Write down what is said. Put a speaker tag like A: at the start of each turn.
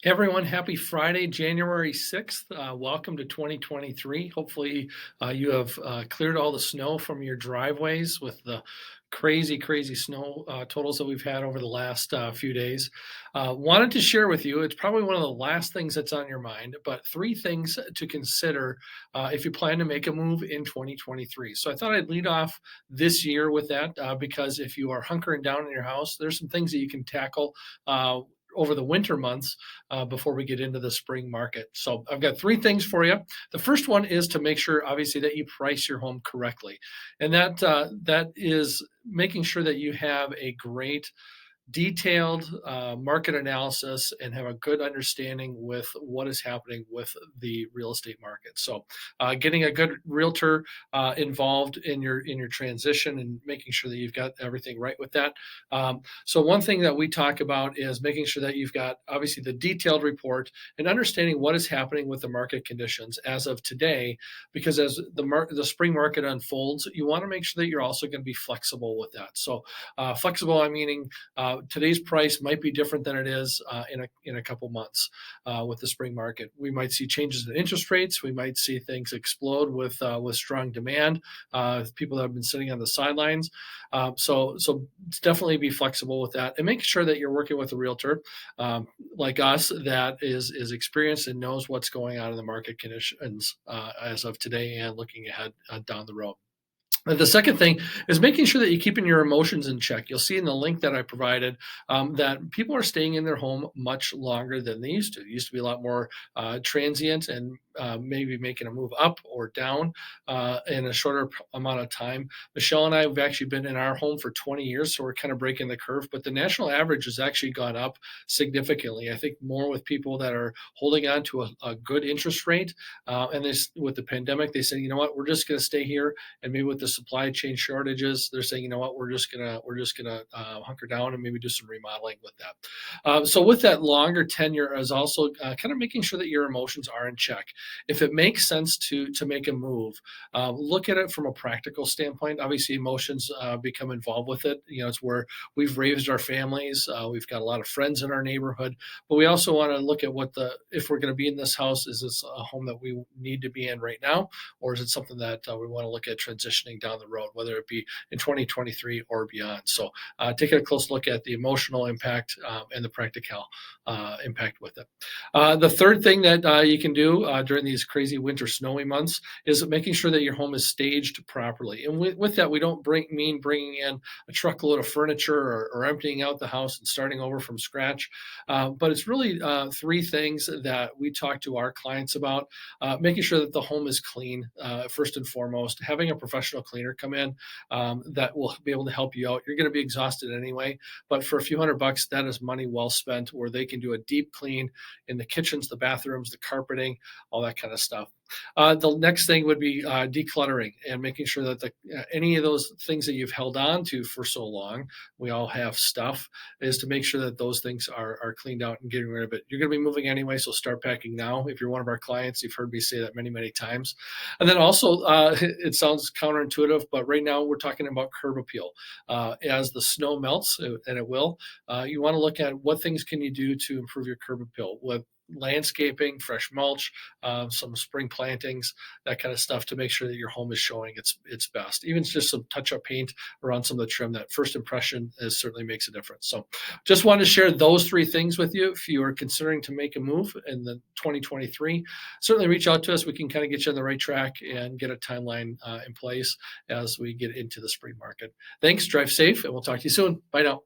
A: Everyone, happy Friday, January 6th. Welcome to 2023. Hopefully, you have cleared all the snow from your driveways with the crazy snow totals that we've had over the last few days. Wanted to share with you, it's probably one of the last things that's on your mind, but three things to consider if you plan to make a move in 2023. So I thought I'd lead off this year with that because if you are hunkering down in your house, there's some things that you can tackle. Over the winter months before we get into the spring market. So I've got three things for you. The first one is to make sure, obviously, that you price your home correctly, and that is making sure that you have a great detailed market analysis and have a good understanding with what is happening with the real estate market. So, getting a good realtor involved in your transition and making sure that you've got everything right with that. So, one thing that we talk about is making sure that you've got obviously the detailed report and understanding what is happening with the market conditions as of today. Because as the spring market unfolds, you want to make sure that you're also going to be flexible with that. So, flexible, I meaning today's price might be different than it is in a couple months with the spring market. We might see changes in interest rates. We might see things explode with strong demand. People that have been sitting on the sidelines. So definitely be flexible with that, and make sure that you're working with a realtor like us that is experienced and knows what's going on in the market conditions as of today and looking ahead down the road. The second thing is making sure that you're keeping your emotions in check. You'll see in the link that I provided that people are staying in their home much longer than they used to. It used to be a lot more transient and maybe making a move up or down in a shorter amount of time. Michelle and I have actually been in our home for 20 years, so we're kind of breaking the curve. But the national average has actually gone up significantly. I think more with people that are holding on to a good interest rate. And with the pandemic, they say, you know what, we're just going to stay here. And maybe with the supply chain shortages, they're saying, you know what, we're just gonna hunker down and maybe do some remodeling with that. So with that longer tenure is also kind of making sure that your emotions are in check. If it makes sense to make a move, look at it from a practical standpoint. Obviously, emotions become involved with it. You know, it's where we've raised our families. We've got a lot of friends in our neighborhood, but we also want to look at if we're going to be in this house, is this a home that we need to be in right now, or is it something that we want to look at transitioning down the road, whether it be in 2023 or beyond. So take a close look at the emotional impact and the practical impact with it. The third thing that you can do during these crazy winter snowy months is making sure that your home is staged properly. And with that, we don't mean bringing in a truckload of furniture or emptying out the house and starting over from scratch. But it's really three things that we talk to our clients about. Making sure that the home is clean, first and foremost, having a professional cleaner come in that will be able to help you out. You're going to be exhausted anyway, but for a few $100, that is money well spent where they can do a deep clean in the kitchens, the bathrooms, the carpeting, all that kind of stuff. The next thing would be decluttering and making sure that any of those things that you've held on to for so long, we all have stuff, is to make sure that those things are cleaned out and getting rid of it. You're going to be moving anyway, so start packing now. If you're one of our clients, you've heard me say that many times. And then also, it sounds counterintuitive, but right now we're talking about curb appeal. As the snow melts, and it will, you want to look at what things can you do to improve your curb appeal with landscaping, fresh mulch, some spring plantings, that kind of stuff to make sure that your home is showing its best. Even just some touch-up paint around some of the trim, that first impression certainly makes a difference. So just wanted to share those three things with you. If you are considering to make a move in the 2023, certainly reach out to us. We can kind of get you on the right track and get a timeline in place as we get into the spring market. Thanks, drive safe, and we'll talk to you soon. Bye now.